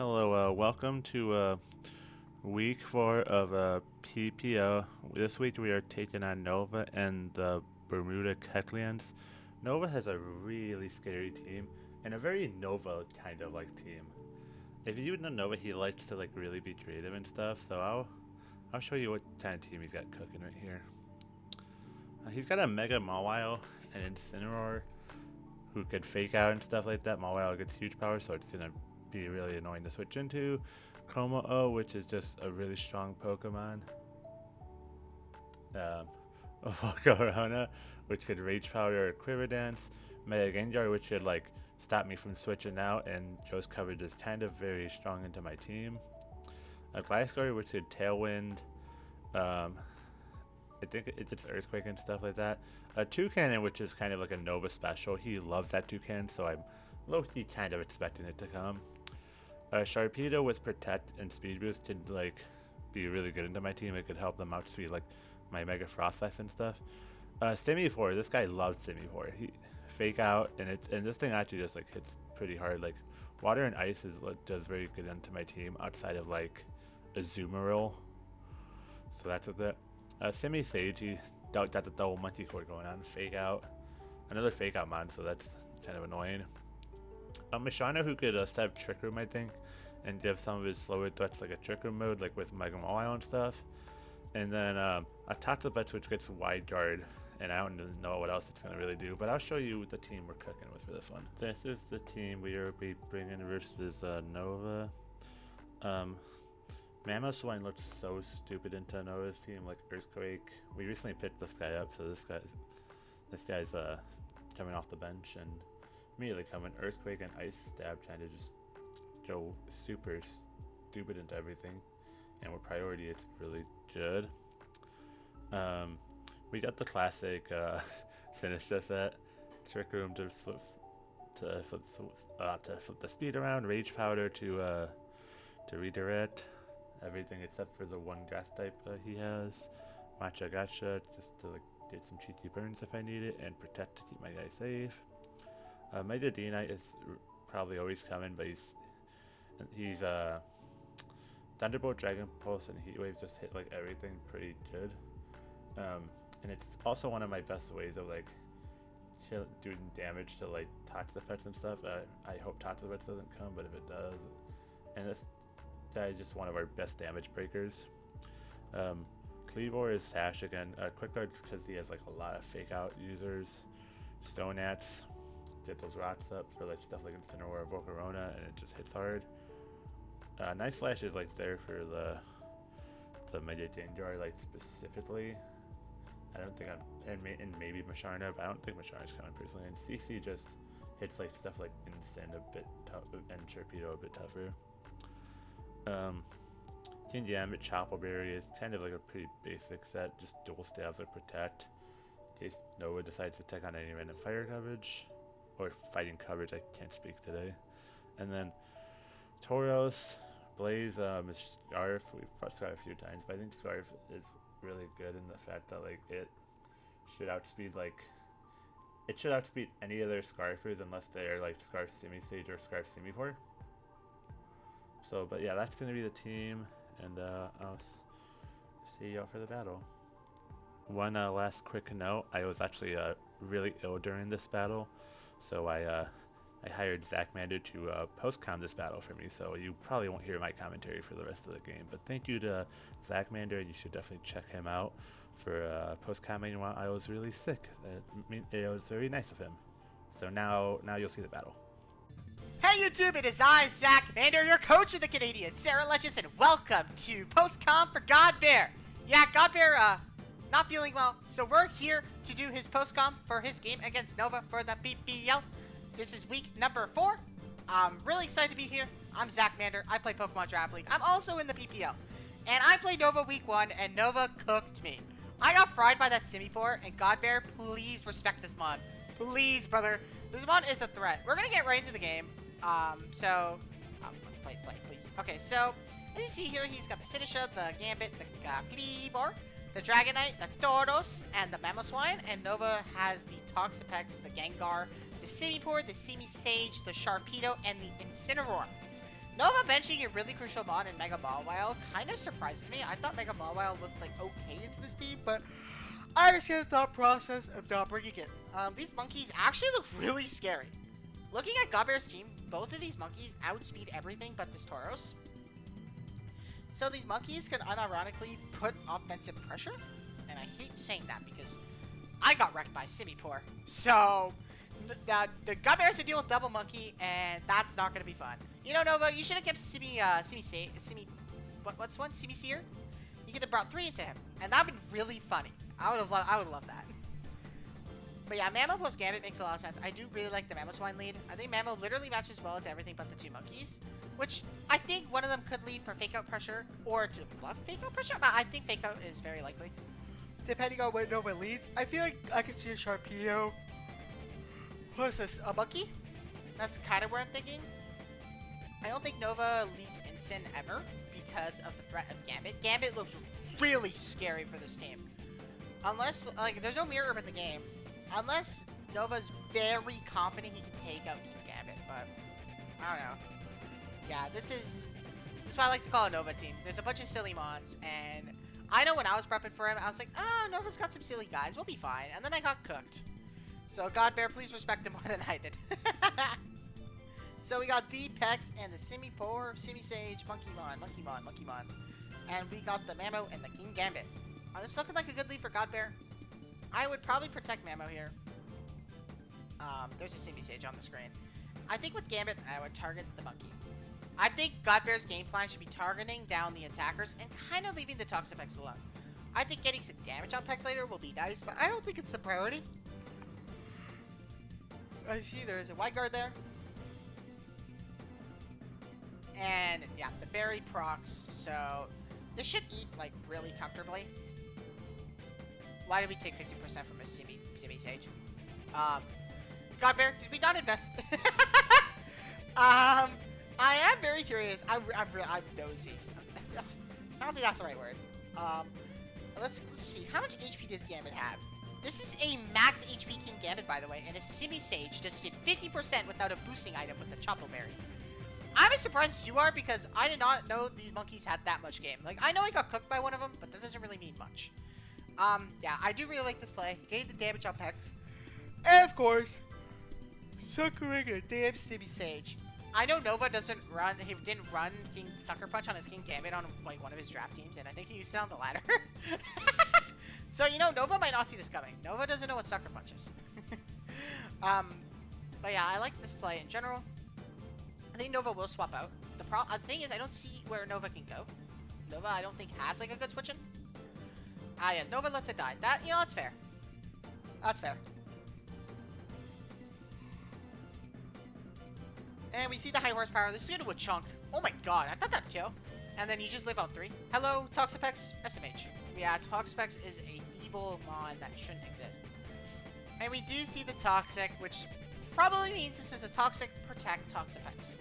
Hello, welcome to week 4 of PPL. This week we are taking on Nova and the Bermuda Catlands. Nova has a really scary team and a very Nova kind of like team. If you know Nova, he likes to like really be creative and stuff. So I'll show you what kind of team he's got cooking right here. He's got a Mega Mawile and Incineroar who could fake out and stuff like that. Mawile gets huge power, so it's gonna be really annoying to switch into. Como-O, which is just a really strong Pokemon. Volcarona, which could Rage Powder or Quiver Dance. Mega Gengar, which could like stop me from switching out, and Joe's coverage is kind of very strong into my team. A Gliscor, which could Tailwind. I think it's Earthquake and stuff like that. A Toucannon, which is kind of like a Nova special. He loves that Toucan, so I'm low-key kind of expecting it to come. Sharpedo with Protect and Speed Boost could like be really good into my team. It could help them outspeed like my Mega Frostlass and stuff. Simipour, this guy loves Simipour. He fake out and this thing actually just like hits pretty hard. Like Water and Ice does very good into my team outside of like Azumarill. So that's what that. Simisage, he got the double Manticore going on. Fake out, another fake out mon, so that's kind of annoying. Mishana, who could set up Trick Room, I think, and give some of his slower threats like a Trick Room mode, like with Mega Mawile and stuff. And then a Tatsubetsu, which gets Wide Guard, and I don't know what else it's going to really do, but I'll show you the team we're cooking with for this one. This is the team we are bringing versus Nova. Mamoswine looks so stupid into Nova's team, like Earthquake. We recently picked this guy up, so this guy's coming off the bench and immediately coming Earthquake and Ice Stab, trying to just go super stupid into everything. And with priority, it's really good. We got the classic finish this set. Trick Room to flip the speed around, Rage Powder to redirect everything except for the one grass type he has. Matcha Gacha just to like get some cheeky burns if I need it, and Protect to keep my guy safe. Mega D-Knight is probably always coming, but he's Thunderbolt, Dragon Pulse, and Heat Wave just hit like everything pretty good. And it's also one of my best ways of like doing damage to like Tatsubets and stuff. I hope Tatsubets doesn't come, but if it does, and this guy is just one of our best damage breakers. Cleavor is Sash again. Quick Guard because he has like a lot of fake out users. Stonats, get those rocks up for like stuff like Incineroar or Volcarona, and it just hits hard. Nice Slash is like there for the Mega Gengar like specifically. I don't think and maybe Mashana, but I don't think Mashana's coming personally. And CC just hits like stuff like Incend a bit tough and Sharpedo a bit tougher. Team Gambit Choppleberry is kind of like a pretty basic set, just dual stabs or Protect in case Nova decides to take on any random fire coverage or fighting coverage. I can't speak today. And then Tauros, Blaze is Scarf. We've fought Scarf a few times, but I think Scarf is really good in the fact that like it should outspeed any other Scarfers unless they're like Scarf Simisage or Scarf Simipour. So, but yeah, that's gonna be the team, and I'll see y'all for the battle. One last quick note: I was actually really ill during this battle, so I hired Zachmander to post-com this battle for me. So you probably won't hear my commentary for the rest of the game. But thank you to Zachmander, and you should definitely check him out for post-comming while I was really sick. It was very nice of him. So now you'll see the battle. Hey YouTube, it is I, Zachmander, your coach of the Canadian Sarah Legends, and welcome to Postcom for Godbear. Yeah, Godbear, not feeling well, so we're here to do his postcom for his game against Nova for the PPL. This is week number 4. I'm really excited to be here. I'm Zachmander. I play Pokemon Draft League. I'm also in the PPL. And I played Nova week 1, and Nova cooked me. I got fried by that Simipour, and Godbear, please respect this mod. Please, brother. This mod is a threat. We're going to get right into the game. Play, please. Okay, so, as you see here, he's got the Sinistcha, the Gambit, the Cleavor, the Dragonite, the Tauros, and the Mamoswine. And Nova has the Toxapex, the Gengar, the Simipour, the Simisage, the Sharpedo, and the Incineroar. Nova benching a really crucial mod in Mega Mawile kind of surprises me. I thought Mega Mawile looked like okay into this team, but I understand the thought process of not bringing it. These monkeys actually look really scary. Looking at Godbear's team, both of these monkeys outspeed everything but this Tauros. So these monkeys can unironically put offensive pressure, and I hate saying that because I got wrecked by Simipour. So the Godbear has to deal with double monkey, and that's not going to be fun. You know, Nova, you should have kept what's one? Simi Seer? You could have brought 3 into him, and that would have been really funny. I would love that. But yeah, Mamo plus Gambit makes a lot of sense. I do really like the Mamoswine lead. I think Mamo literally matches well into everything but the 2 monkeys, which I think one of them could lead for fake out pressure or to bluff fake out pressure, but I think fake out is very likely. Depending on what Nova leads, I feel like I could see a Sharpedo plus a monkey. That's kind of where I'm thinking. I don't think Nova leads Ensign ever because of the threat of Gambit. Gambit looks really scary for this team. Unless, like, there's no mirror in the game. Unless Nova's very confident he can take out King Gambit, but I don't know. Yeah, this is what I like to call a Nova team. There's a bunch of silly mons, and I know when I was prepping for him, I was like, oh, Nova's got some silly guys. We'll be fine. And then I got cooked. So, Godbear, please respect him more than I did. So, we got the Pex and the Simipour, Simisage, Monkeymon. And we got the Mamo and the King Gambit. This is looking like a good lead for Godbear. I would probably protect Mamo here. There's a Simisage on the screen. I think with Gambit, I would target the monkey. I think Godbear's game plan should be targeting down the attackers and kind of leaving the Toxapex alone. I think getting some damage on Pex later will be nice, but I don't think it's the priority. I see there's a wide guard there. And, yeah, the berry procs, so this should eat, like, really comfortably. Why did we take 50% from a Simisage? Godbear, did we not invest? I am very curious. I'm nosy. I don't think that's the right word. Let's see. How much HP does Gambit have? This is a max HP King Gambit, by the way, and a Simisage just did 50% without a boosting item with the Chopo Berry. I'm as surprised as you are because I did not know these monkeys had that much game. Like, I know I got cooked by one of them, but that doesn't really mean much. Yeah, I do really like this play. Gain the damage on Pex. And, of course, suckering a damn Simisage. I know Nova doesn't run, he didn't run King Sucker Punch on his King Gambit on, like, one of his draft teams, and I think he used it on the ladder. So, you know, Nova might not see this coming. Nova doesn't know what Sucker Punch is. But yeah, I like this play in general. I think Nova will swap out. The thing is, I don't see where Nova can go. Nova, I don't think, has, like, a good switch-in. Ah, yeah, Nova lets it die. That, you know, that's fair. That's fair. And we see the high horsepower. This is gonna do a chunk. Oh my god, I thought that'd kill. And then you just live on 3. Hello, Toxapex SMH. Yeah, Toxapex is a evil mon that shouldn't exist. And we do see the Toxic, which probably means this is a Toxic Protect Toxapex.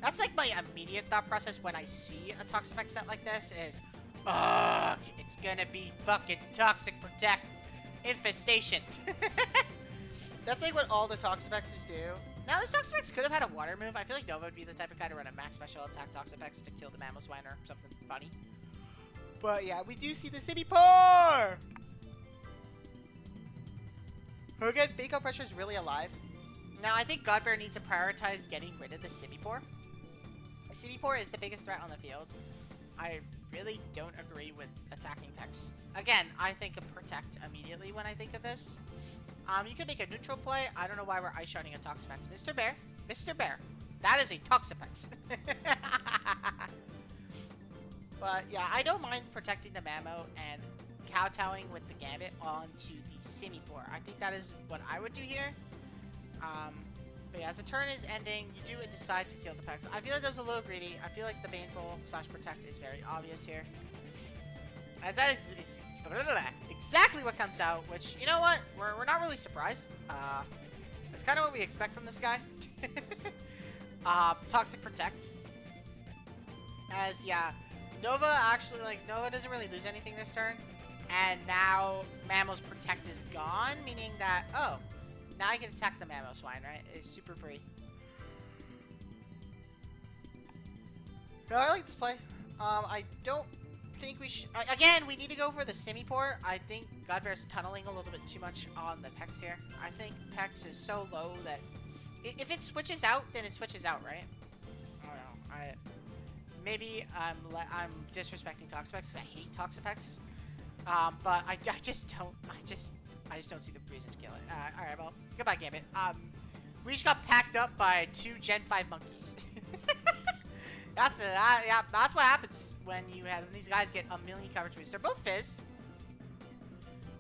That's like my immediate thought process when I see a Toxapex set like this is, ugh, it's gonna be fucking Toxic Protect Infestation. That's like what all the Toxapexes do. Now, this Toxapex could have had a water move. I feel like Nova would be the type of guy to run a max special attack Toxapex to kill the Mamoswine or something funny. But yeah, we do see the Simipour! Again, Fake Out Pressure is really alive. Now, I think Godbear needs to prioritize getting rid of the Simipour. Simipour is the biggest threat on the field. I really don't agree with attacking Pex. Again, I think of Protect immediately when I think of this. You could make a neutral play. I don't know why we're ice-shotting a Toxapex. Mr. Bear. Mr. Bear. That is a Toxapex. But, yeah, I don't mind protecting the Mamo and kowtowing with the Gambit onto the Simipour. I think that is what I would do here. But yeah, as the turn is ending, you do decide to kill the Pex. I feel like that's a little greedy. I feel like the Baneful / Protect is very obvious here. As that is exactly what comes out, which, you know what? We're not really surprised. That's kind of what we expect from this guy. Toxic Protect. As, yeah, Nova actually, like, Nova doesn't really lose anything this turn. And now Mammo's Protect is gone, meaning that, oh, now I can attack the Mamoswine, right? It's super free. No, I like this play. I don't think we should... Again, we need to go for the semi-port. I think Godbear's tunneling a little bit too much on the Pex here. I think Pex is so low that... If it switches out, then it switches out, right? I don't know. Maybe I'm disrespecting Toxapex because I hate Toxapex. But I just don't see the reason to kill it. Alright, well, goodbye, Gambit. We just got packed up by 2 Gen 5 monkeys. That's what happens when you have these guys get a million coverage boosts. They're both Fizz,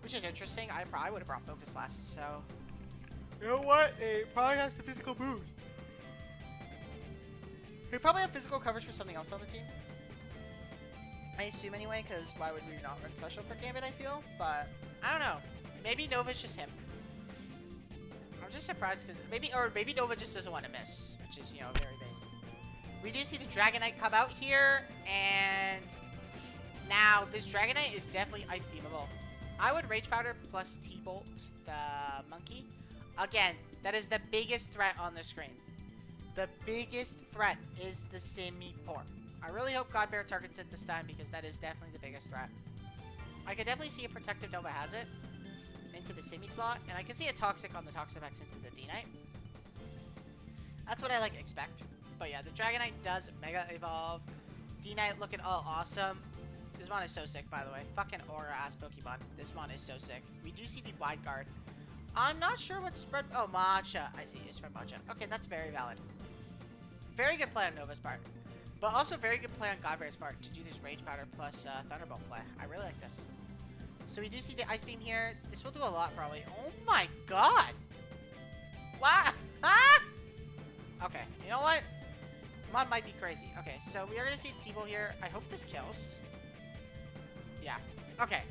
which is interesting. I probably would have brought Focus Blast, so... You know what? It probably has the physical boost. We probably have physical coverage for something else on the team. I assume anyway, because why would we not run special for Gambit, I feel? But, I don't know. Maybe Nova's just him. I'm just surprised because maybe Nova just doesn't want to miss, which is, you know, very base. We do see the Dragonite come out here, and now this Dragonite is definitely Ice Beamable. I would Rage Powder plus T-Bolt the monkey. Again, that is the biggest threat on the screen. The biggest threat is the semi-port. I really hope Godbear targets it this time because that is definitely the biggest threat. I could definitely see a Protective Nova has it into the semi slot, and I can see a Toxic on the Toxapex into the D-Knight. That's what I like expect. But yeah, the Dragonite does Mega Evolve. D-Knight looking all awesome. This mon is so sick, by the way. Fucking aura-ass Pokemon. This mon is so sick. We do see the Wide Guard. I'm not sure what spread... Oh, Matcha. I see. It's from Matcha. Okay, that's very valid. Very good play on Nova's part. But also very good play on Godbear's part to do this Rage Powder plus Thunderbolt play. I really like this. So we do see the Ice Beam here. This will do a lot, probably. Oh my god! Wow! Ah! Okay, you know what? Mon might be crazy. Okay, so we are going to see T-Bolt here. I hope this kills. Yeah. Okay.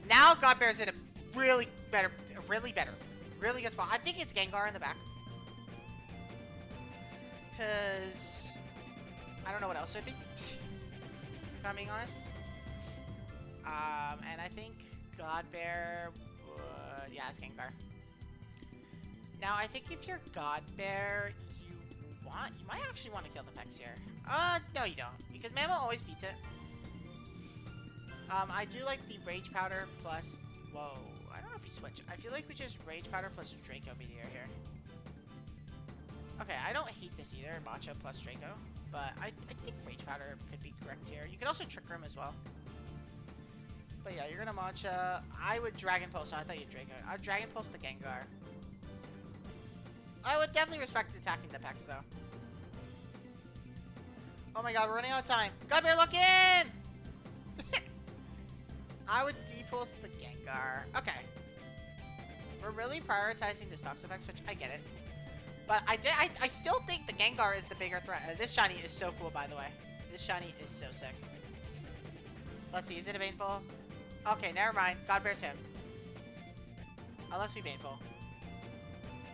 Now Godbear's in a really good spot. I think it's Gengar in the back. Because... I don't know what else it would be. If I'm being honest. And I think Godbear... yeah, it's Gengar. Now, I think if you're Godbear, you might actually want to kill the Pex here. No you don't. Because Mammo always beats it. I do like the Rage Powder plus... Whoa. I don't know if you switch. I feel like we just Rage Powder plus Draco Meteor here. Okay, I don't hate this either. Matcha plus Draco. But I think Rage Powder could be correct here. You could also Trick Room as well. But yeah, you're gonna Matcha. I would Dragon Pulse. I thought you'd Draco. I'd Dragon Pulse the Gengar. I would definitely respect attacking the Pex though. Oh my god, we're running out of time. Godbear, look in! I would D-Pulse the Gengar. Okay. We're really prioritizing this Toxapex, which I get it. But I still think the Gengar is the bigger threat. This shiny is so cool, by the way. This shiny is so sick. Let's see, is it a Baneful? Okay, never mind. Godbear's him. Unless we Baneful.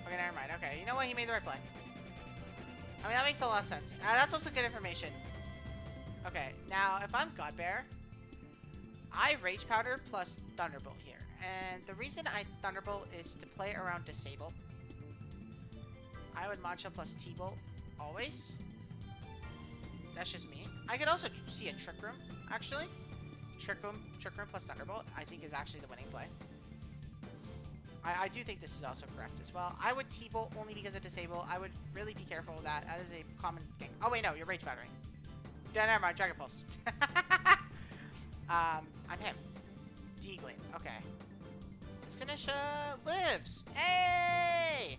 Okay, never mind. Okay, you know what? He made the right play. I mean, that makes a lot of sense. That's also good information. Okay, now, if I'm Godbear, I Rage Powder plus Thunderbolt here. And the reason I Thunderbolt is to play around Disable. I would Matcha plus T-Bolt always. That's just me. I could also see a Trick Room, actually. Trick Room plus Thunderbolt, I think is actually the winning play. I do think this is also correct as well. I would T-Bolt only because of Disable. I would really be careful with that. That is a common thing. Oh, wait, no, you're Rage Powdering. Never mind, Dragon Pulse. I'm him. D-Gleam, okay. Sinisha lives! Hey!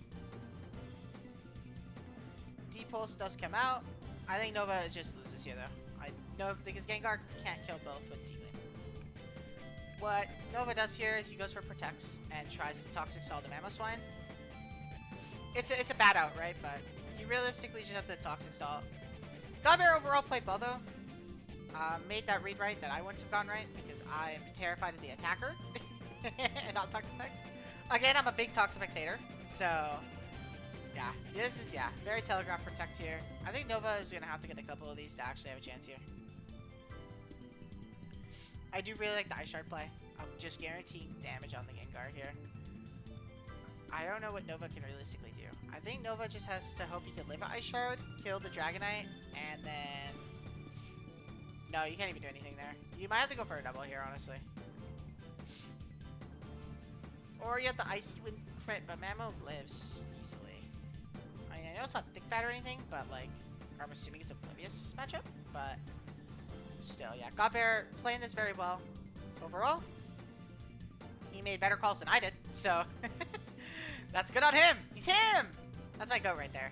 D-Pulse does come out. I think Nova just loses here, though. I know because Gengar can't kill both with D-Gleam. What Nova does here is he goes for Protects and tries to Toxic Stall the Mamoswine. It's a bad out, right? But you realistically just have to Toxic Stall. Godbear overall played well, though. Made that read right that I wouldn't have gone right because I am terrified of the attacker and not Toxapex. Again, I'm a big Toxapex hater, so yeah, this is very Telegraph Protect here. I think Nova is gonna have to get a couple of these to actually have a chance here. I do really like the Ice Shard play. I'm just guaranteeing damage on the Gengar here. I don't know what Nova can realistically do. I think Nova just has to hope he can live an Ice Shard, kill the Dragonite, and then No, you can't even do anything there. You might have to go for a double here, honestly. Or you have the Icy Wind crit, but Mamo lives easily. I mean, I know it's not thick fat or anything, but like, I'm assuming it's Oblivious matchup, but still, yeah. Godbear playing this very well. Overall, he made better calls than I did, so that's good on him. He's him. That's my goat right there.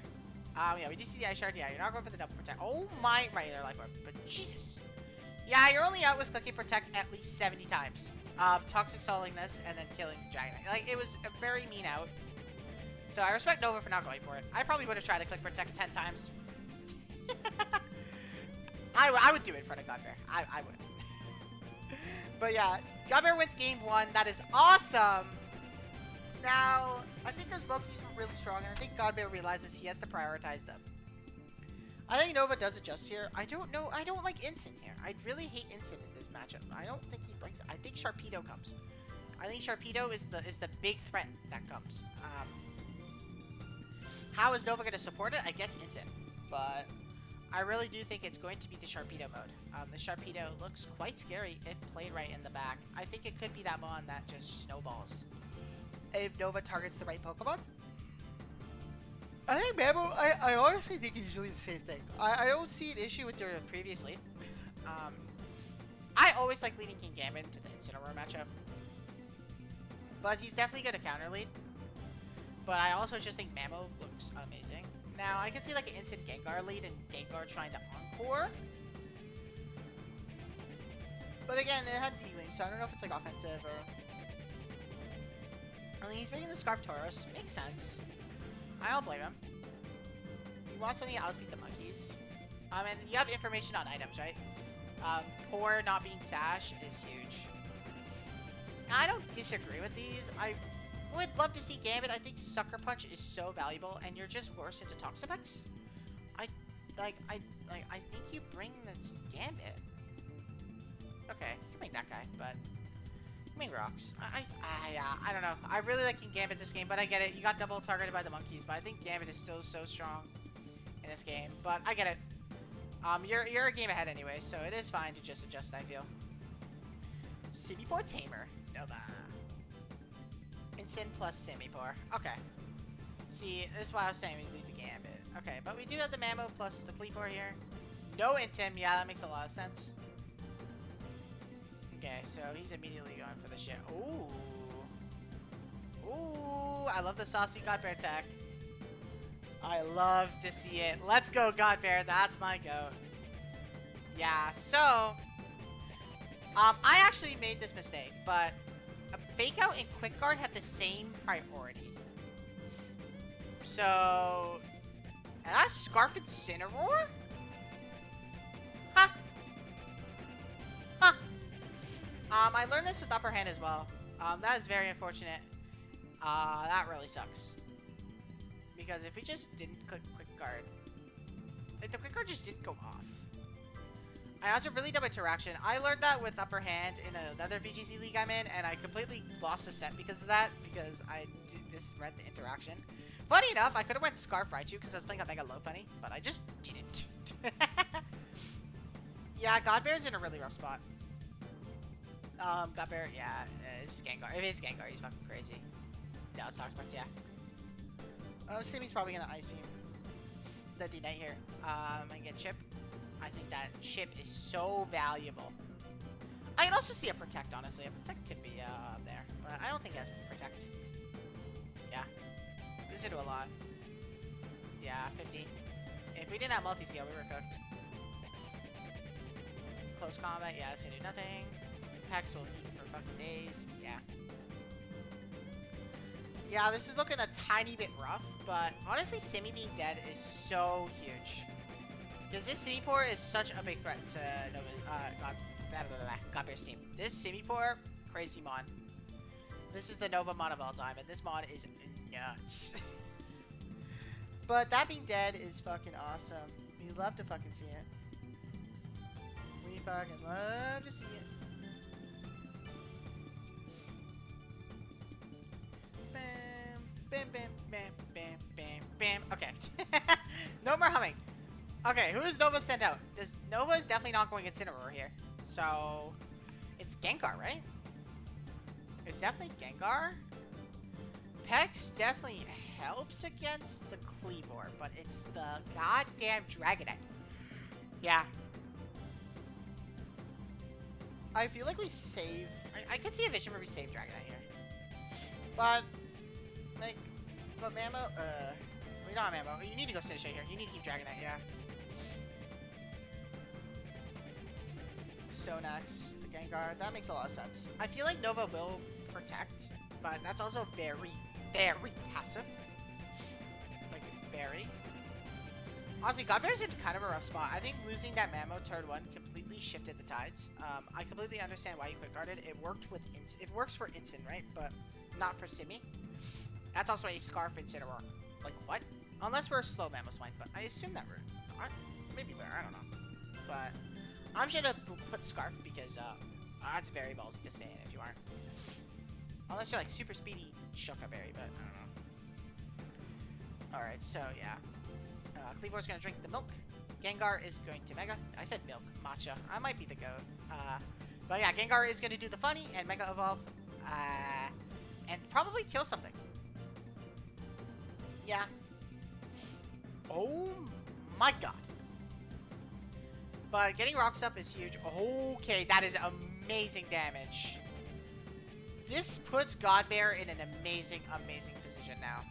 Yeah, we do see the Ice Shard. Yeah, you're not going for the double protect. Oh my, regular life orb, but Jesus. Yeah, you're only out with clicking protect at least 70 times. Toxic Soling this and then killing Dragon Knight. Like, it was a very mean out. So I respect Nova for not going for it. I probably would have tried to click protect 10 times. I would do it in front of Godbear. I would. But yeah, Godbear wins game 1. That is awesome. Now, I think those Mokies were really strong, and I think Godbear realizes he has to prioritize them. I think Nova does adjust here. I don't know. I don't like Incin here. I really hate Incin in this matchup. I don't think he brings it. I think Sharpedo comes. I think Sharpedo is the big threat that comes. How is Nova going to support it? I guess Incin. But I really do think it's going to be the Sharpedo mode. The Sharpedo looks quite scary if played right in the back. I think it could be that Mon that just snowballs if Nova targets the right Pokemon. I think Mamo, I honestly think it's usually the same thing. I don't see an issue with doing it previously. I always like leading King Gambit into the Incineroar matchup. But he's definitely going to counter lead. But I also just think Mamo looks amazing. Now, I can see like an instant Gengar lead and Gengar trying to Encore. But again, it had D-Wing, so I don't know if it's like offensive or... I mean, he's making the Scarf Tauros. Makes sense. I don't blame him. He wants only to outspeed the monkeys. And you have information on items, right? Poor not being Sash is huge. I don't disagree with these. I would love to see Gambit. I think Sucker Punch is so valuable, and you're just worse into Toxapex. I think you bring this Gambit. Okay, you bring that guy, but Bring rocks. I don't know. I really like Gambit this game, but I get it. You got double targeted by the monkeys, but I think Gambit is still so strong in this game. But I get it. You're a game ahead anyway, so it is fine to just adjust, I feel. Simipour Tamer. Nova. Incin plus Simipour. Okay. See, this is why I was saying we leave the Gambit. Okay, but we do have the Mamo plus the Kleavor here. No Intim. Yeah, that makes a lot of sense. Okay, so he's immediately going for the shit. Ooh. Ooh, I love the saucy Godbear attack. I love to see it. Let's go, Godbear. That's my goat. Yeah, so... I actually made this mistake, but a Fake Out and Quick Guard have the same priority. So... And that's Scarf Incineroar? Huh. Huh. I learned this with Upper Hand as well. That is very unfortunate. That really sucks. Because if we just didn't click Quick Guard, if the Quick Guard just didn't go off. I also really dumb interaction. I learned that with Upper Hand in another VGC league I'm in, and I completely lost the set because of that, because I misread the interaction. Funny enough, I could have went Scarf Raichu because I was playing a Mega Lopunny, but I just didn't. Yeah, Godbear's in a really rough spot. Godbear, yeah, it's Gengar. If it's Gengar, he's fucking crazy. No, it's Toxapex, yeah. Simi's probably gonna Ice Beam the D-Knight here. And get Chip. I think that Chip is so valuable. I can also see a Protect, honestly. A Protect could be there, but I don't think it has Protect. Yeah. This is gonna do a lot. Yeah, 50. If we didn't have multi-scale, we were cooked. Close combat, yeah, it's gonna do nothing. Hex will eat for fucking days. Yeah. Yeah, this is looking a tiny bit rough, but honestly, Simi being dead is so huge. Because this Simipour is such a big threat to Nova's, Godbear's team. This Simipour, crazy mon. This is the Nova mon of all time, and this mon is nuts. But that being dead is fucking awesome. We love to fucking see it. We fucking love to see it. Bam, bam, bam, bam, bam, bam. Okay. No more humming. Okay, who does Nova send out? Nova is definitely not going Incineroar here. So, it's Gengar, right? It's definitely Gengar. Pex definitely helps against the Kleavor, but it's the goddamn Dragonite. Yeah. I feel like we save... I could see a vision where we save Dragonite here. But... like... But Mammo... we don't have Mammo. You need to go Sinistray here. You need to keep Dragonite, yeah. Stonex, the Gengar. That makes a lot of sense. I feel like Nova will protect, but that's also very, very passive. Like, very. Honestly, Godbear's in kind of a rough spot. I think losing that Mammo turn 1 completely shifted the tides. I completely understand why you quick guarded. It worked with it works for Incin, right? But not for Simi. That's also a Scarf Incineroar. Like, what? Unless we're a slow Mammothswine, but I assume that we're... maybe we're, I don't know. But I'm just gonna put Scarf because that's very ballsy to stay in if you aren't. Unless you're like super speedy Chocoberry, but I don't know. Alright, so yeah. Kleavor's gonna drink the milk. Gengar is going to Mega. I said milk. Matcha. I might be the goat. But yeah, Gengar is gonna do the funny and Mega Evolve. And probably kill something. Yeah. Oh my god. But getting rocks up is huge. Okay, that is amazing damage. This puts Godbear in an amazing, amazing position now.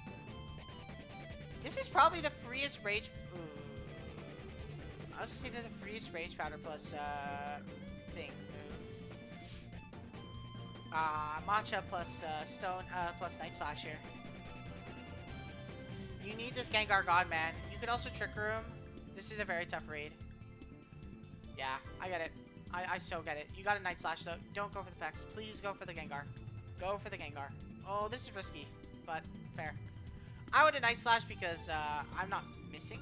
This is probably the freest rage... Ooh. I was gonna say the freest rage powder plus, thing move. Matcha plus, stone, plus Night Slash here. You need this Gengar God, man. You could also Trick Room. This is a very tough raid. Yeah, I get it. I so get it. You got a Night Slash, though. Don't go for the Pex. Please go for the Gengar. Go for the Gengar. Oh, this is risky, but fair. I would have Night Slash because I'm not missing.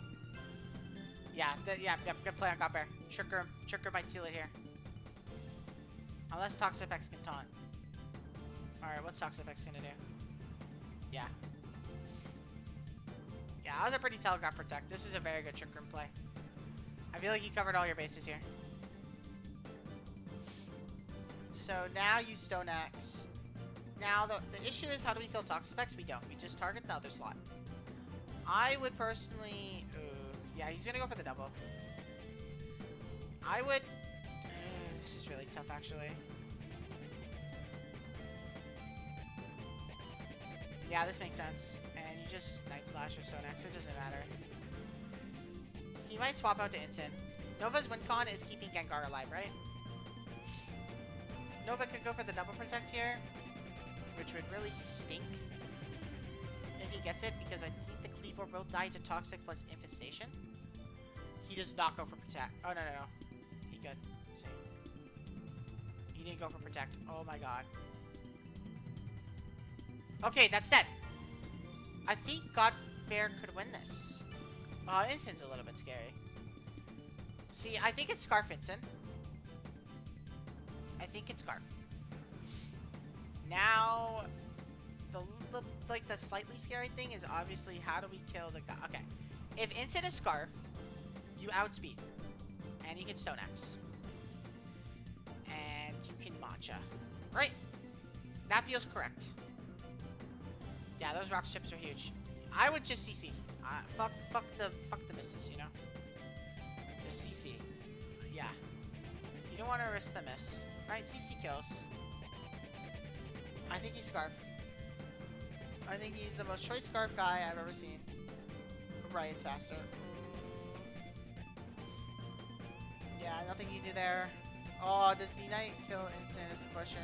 Yeah, good play on Godbear. Tricker might seal it here. Unless Toxapex can taunt. Alright, what's Toxapex gonna do? Yeah. Yeah, that was a pretty Telegraph Protect. This is a very good Trick Room play. I feel like you covered all your bases here. So now you Stone Axe. Now the issue is, how do we kill Toxapex? We don't. We just target the other slot. I would personally... yeah, he's gonna go for the double. I would... this is really tough, actually. Yeah, this makes sense. And you just Night Slash or Stone Axe. It doesn't matter. He might swap out to Incin. Nova's win con is keeping Gengar alive, right? Nova could go for the double protect here, which would really stink if he gets it, because I think the Kleavor will die to Toxic plus Infestation. He does not go for protect. Oh, no. He could. Let's see. He didn't go for protect. Oh my god. Okay, that's dead. I think Godbear could win this. Incin's a little bit scary. See, I think it's Scarf Incin. I think it's Scarf. Now, the slightly scary thing is obviously how do we kill the guy? Okay, if Incin is Scarf, you outspeed, and you can Stone Axe, and you can Matcha, right? That feels correct. Yeah, those rock chips are huge. I would just CC. Fuck the misses, you know? Just CC. Yeah. You don't want to risk the miss. Right, CC kills. I think he's Scarf. I think he's the most choice Scarf guy I've ever seen. Right, it's faster. Yeah, nothing you can do there. Oh, does D-Knight kill Incin is the question.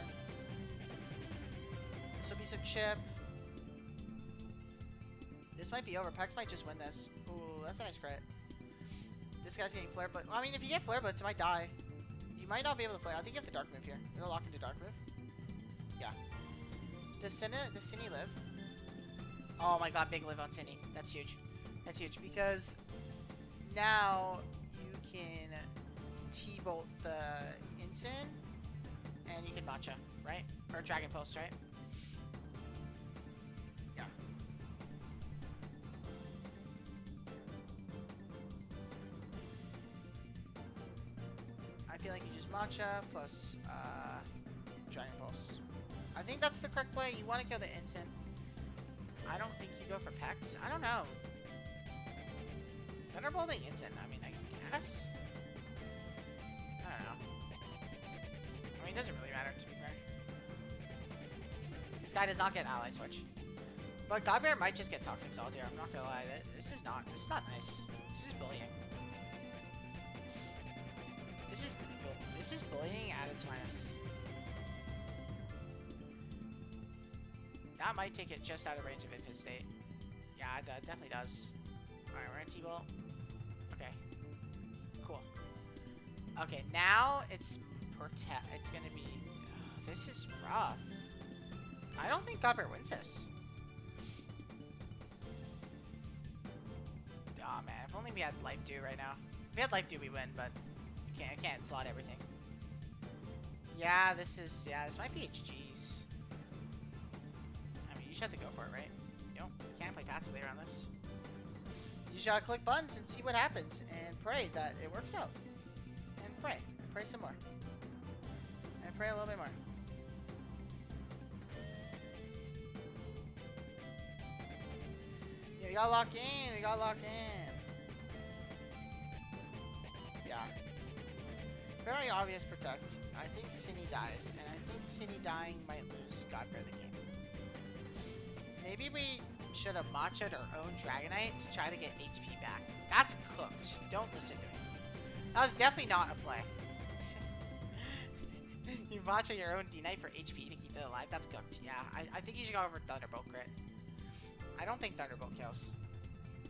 This will be some chip. This might be over. Pex might just win this. Ooh, that's a nice crit. This guy's getting Flare Blitz. Well, I mean, if you get Flare Blitz, it might die. You might not be able to flare. I think you have to Dark Move here. You're gonna lock into Dark Move. Yeah. Does Cine live? Oh my god, big live on Cine. That's huge. That's huge because now you can T-Bolt the Incin and you can Matcha, right? Or Dragon Pulse, right? Yeah. feel like you just Matcha plus Dragon Pulse. I think that's the correct play. You want to go the instant. I don't think you go for Pex. I don't know. Thunderbolting instant. I mean, I guess. I don't know. I mean, it doesn't really matter, to be fair. This guy does not get ally switch. But Godbear might just get Toxic Salt here. I'm not gonna lie. This is not nice. This is bullying. This is bullying at its finest. That might take it just out of range of his state. Yeah, it definitely does. Alright, we're gonna T-Bolt. Okay. Cool. Okay, now it's protect. It's gonna be. Oh, this is rough. I don't think Godbear wins this. Oh man, if only we had Life Dew right now. If we had Life Dew, we win, but I can't slot everything. Yeah, this might be HG's. I mean, you should have to go for it, right? You can't play passively around this. You just gotta click buttons and see what happens, and pray that it works out. And pray. Pray some more. And pray a little bit more. Yeah, we gotta lock in. We gotta lock in. Yeah. Very obvious protect. I think Cinny dies, and I think Cinny dying might lose Godbear the game. Maybe we should have matched our own Dragonite to try to get HP back. That's cooked. Don't listen to me. That was definitely not a play. You matcha your own D-Knight for HP to keep it alive. That's cooked. Yeah, I think you should go over Thunderbolt crit. I don't think Thunderbolt kills.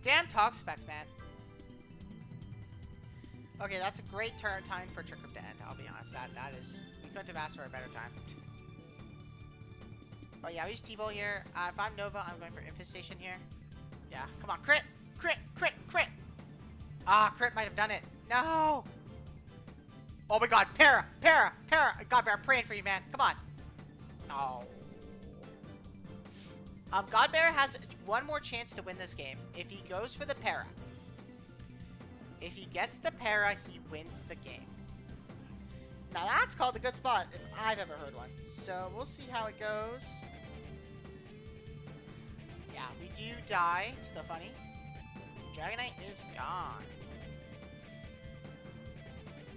Damn Toxapex, man. Okay, that's a great time for Trick Room to end, I'll be honest. That is... We couldn't have asked for a better time. Oh yeah, we use T-Bolt here. If I'm Nova, I'm going for Infestation here. Yeah, come on, crit! Crit! Crit! Crit! Ah, crit might have done it. No! Oh my god, Para! Para! Para! Godbear, I'm praying for you, man. Come on. Oh. Godbear has one more chance to win this game if he goes for the Para. If he gets the Para, he wins the game. Now that's called a good spot if I've ever heard one. So we'll see how it goes. Yeah, we do die to the funny. Dragonite is gone.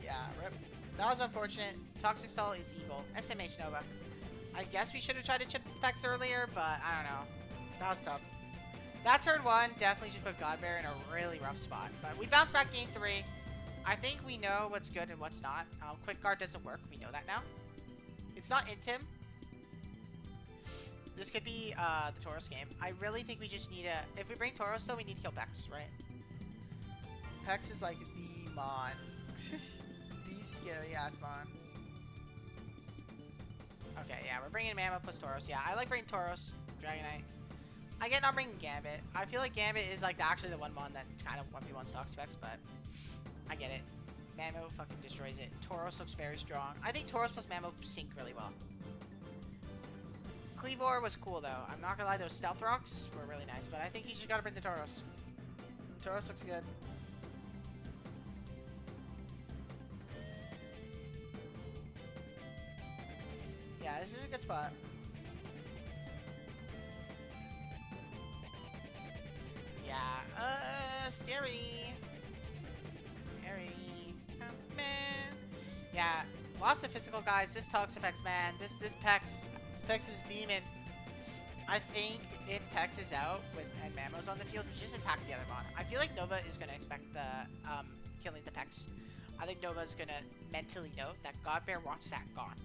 Yeah, rip. That was unfortunate. Toxic Stall is evil. SMH Nova. I guess we should have tried to chip the Pex earlier, but I don't know. That was tough. That turn 1 definitely just put Godbear in a really rough spot. But we bounced back game 3. I think we know what's good and what's not. Quick Guard doesn't work. We know that now. It's not Intim. This could be the Tauros game. I really think we just need a... If we bring Tauros, though, we need to kill Pex, right? Pex is like the Mon. The scary-ass Mon. Okay, yeah, we're bringing Mammoth plus Tauros. Yeah, I like bringing Tauros, Dragonite. I get not bringing Gambit. I feel like Gambit is like actually the one Mon that kind of 1v1 stock specs, but I get it. Mammo fucking destroys it. Tauros looks very strong. I think Tauros plus Mammo sync really well. Cleavor was cool though. I'm not gonna lie, those Stealth Rocks were really nice, but I think you just gotta bring the Tauros. Tauros looks good. Yeah, this is a good spot. Yeah, scary. Scary. Man. Yeah, lots of physical guys. This Toxapex, man. This Pex is demon. I think if Pex is out and Mammo's on the field, you just attack the other Mon. I feel like Nova is gonna expect the killing the Pex. I think Nova's gonna mentally note that Godbear wants that gone.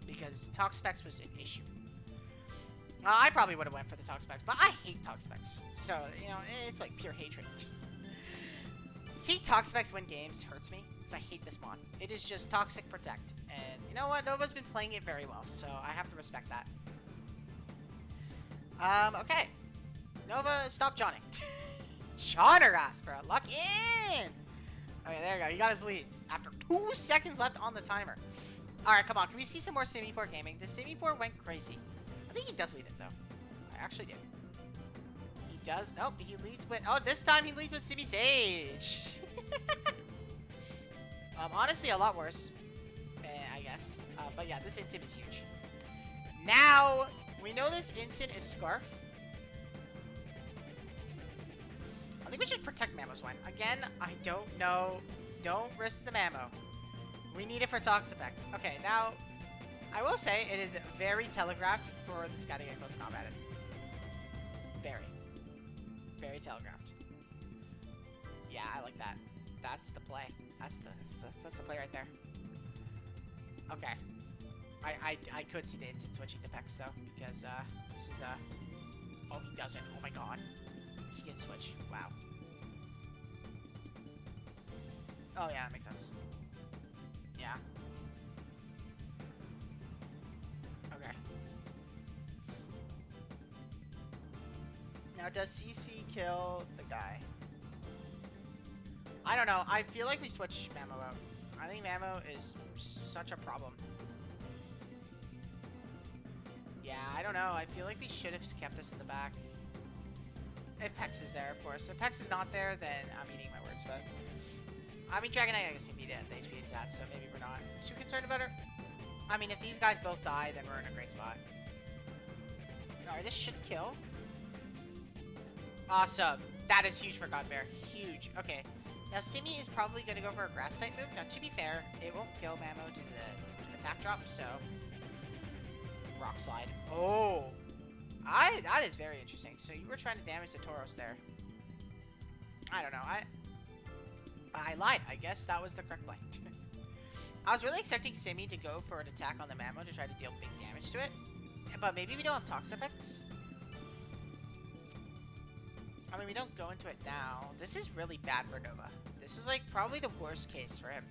Because Toxapex was an issue. I probably would have went for the Toxapex, but I hate Toxapex. So, you know, it's like pure hatred. See Toxapex win games hurts me, because I hate this Mon. It is just Toxic Protect. And you know what? Nova's been playing it very well, so I have to respect that. Okay. Nova, stop Johnning. John her ass, bro. Lock in! Okay, there you go. You got his leads. After 2 seconds left on the timer. Alright, come on. Can we see some more Simiport gaming? The Simiport went crazy. I think he does lead it, though. I actually do. He does. Nope, he leads with... Oh, this time he leads with Simi Sage. Honestly, a lot worse, I guess. But yeah, this intim is huge. Now, we know this instant is Scarf. I think we should protect Mamoswine. Again, I don't know. Don't risk the Mamo. We need it for Toxapex. Okay, now, I will say it is very telegraphed for this guy to get close combated. Very. Very telegraphed. Yeah, I like that. That's the play. That's the play right there. Okay. I could see the instant switching to Pex though, because this is oh, he doesn't. Oh my god. He didn't switch. Wow. Oh yeah, that makes sense. Yeah. Okay. Now does CC kill the guy? I don't know. I feel like we switch Mamo out. I think Mamo is such a problem. Yeah, I don't know. I feel like we should have kept this in the back. If Pex is there, of course. If Pex is not there, then I'm eating my words, but... I mean, Dragonite, I guess we beat it at the HP it's at, so maybe we're not too concerned about it. I mean, if these guys both die, then we're in a great spot. Alright, this should kill. Awesome. That is huge for Godbear. Huge. Okay. Now, Simi is probably going to go for a Grass-type move. Now, to be fair, it won't kill Mamo to the attack drop, so... Rock Slide. Oh! That is very interesting. So, you were trying to damage the Tauros there. I don't know. I lied. I guess that was the correct play. I was really expecting Simi to go for an attack on the Mamo to try to deal big damage to it. But maybe we don't have Toxapex. I mean, we don't go into it now. This is really bad for Nova. This is, like, probably the worst case for him.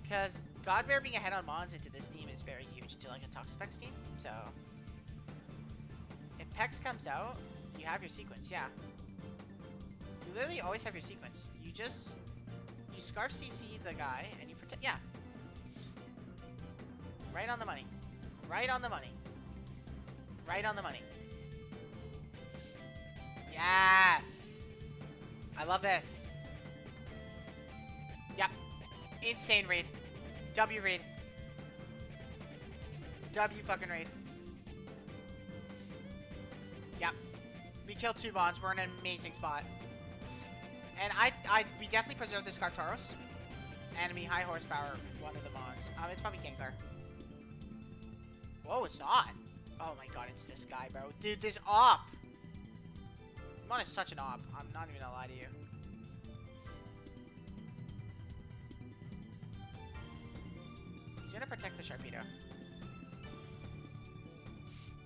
Because Godbear being ahead on Mons into this team is very huge to, like, a Toxapex team. So, if Pex comes out, you have your sequence, yeah. You literally always have your sequence. You just... You Scarf CC the guy, and you protect... Yeah. Right on the money. Right on the money. Right on the money. Yes! I love this. Yep. Insane raid. W raid. W fucking raid. Yep. We killed 2 bonds. We're in an amazing spot. And we definitely preserve this Tauros. Enemy high horsepower, one of the mons. It's probably Gengar. Whoa, it's not. Oh my god, it's this guy, bro. Dude, this op. Mon is such an op. I'm not even gonna lie to you. He's gonna protect the Sharpedo.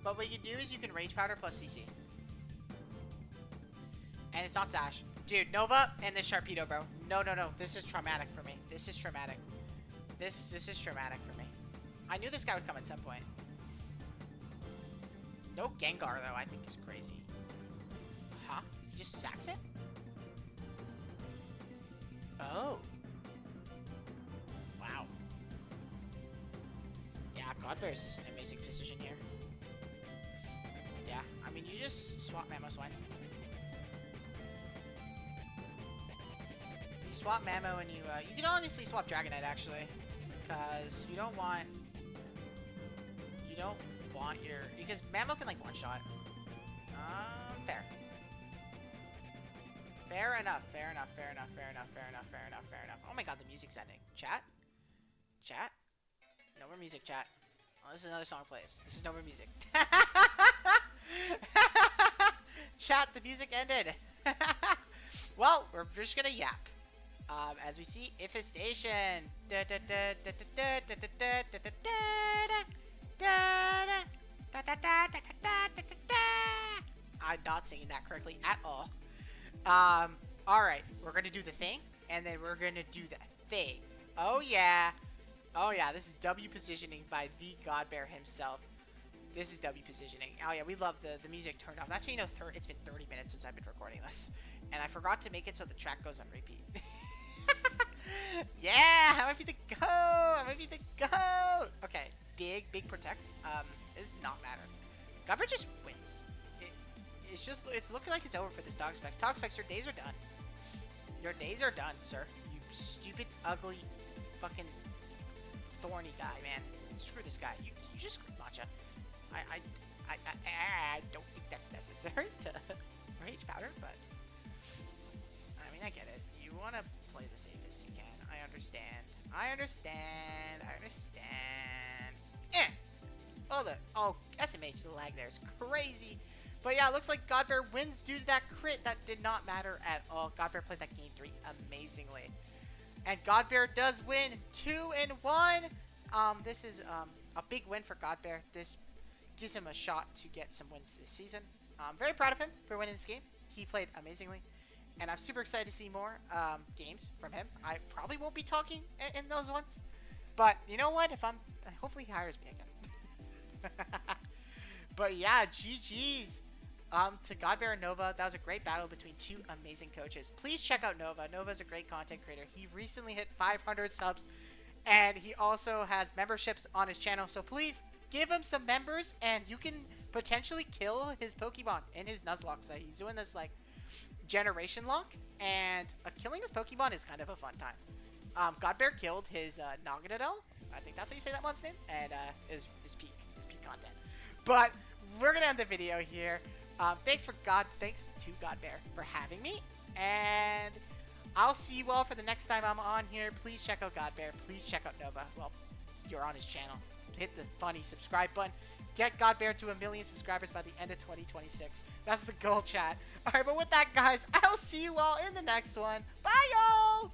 But what you do is you can Rage Powder plus CC. And it's not Sash. Dude, Nova and this Sharpedo, bro. No, no, no. This is traumatic for me. This is traumatic. This is traumatic for me. I knew this guy would come at some point. No Gengar, though, I think is crazy. Huh? He just sacks it? Oh. Wow. Yeah, Godbear's in amazing position here. Yeah, I mean, you just swap Mamoswine. You swap Mamo and you can honestly swap Dragonite, actually. Because you don't want your... Because Mamo can, like, one-shot. Fair. Fair enough, fair enough, fair enough, fair enough, fair enough, fair enough, fair enough. Oh my god, the music's ending. Chat? Chat? No more music, chat. Oh, this is another song plays. This is no more music. Chat, the music ended. Well, we're just gonna yap. As we see, Infestation. I'm not singing that correctly at all. Alright, we're gonna do the thing, and then we're gonna do the thing. Oh yeah. Oh yeah, this is W positioning by the Godbear himself. This is W positioning. Oh yeah, we love the music turned off. That's how you know it's been 30 minutes since I've been recording this. And I forgot to make it so the track goes on repeat. Yeah, I'm gonna be the goat. I'm gonna be the goat. Okay, big protect. Does not matter. Godbear just wins. It's looking like it's over for this Toxapex. Toxapex, your days are done. Your days are done, sir. stupid, ugly, fucking thorny guy, man. Screw this guy. You just screwed Matcha. I don't think that's necessary to rage powder, but I mean, I get it. You want to play the safest you can. I understand. I understand. Oh, SMH, the lag there is crazy. But yeah, it looks like Godbear wins due to that crit. That did not matter at all. Godbear played that game 3 amazingly. And Godbear does win 2-1. This is a big win for Godbear. This gives him a shot to get some wins this season. I'm very proud of him for winning this game. He played amazingly. And I'm super excited to see more games from him. I probably won't be talking in those ones. But you know what? Hopefully he hires me again. But yeah, GG's to Godbear and Nova. That was a great battle between two amazing coaches. Please check out Nova. Nova's a great content creator. He recently hit 500 subs, and he also has memberships on his channel. So please give him some members, and you can potentially kill his Pokemon in his Nuzlocke. So he's doing this like generation lock, and killing his Pokemon is kind of a fun time. Godbear killed his Naganadel. I think that's how you say that one's name, and is peak. It's peak content. But we're gonna end the video here. Thanks to Godbear for having me, and I'll see you all for the next time I'm on here. Please check out Godbear. Please check out Nova. Well, you're on his channel. Hit the funny subscribe button. Get Godbear to 1 million subscribers by the end of 2026. That's the goal, chat. All right, but with that, guys, I'll see you all in the next one. Bye, y'all!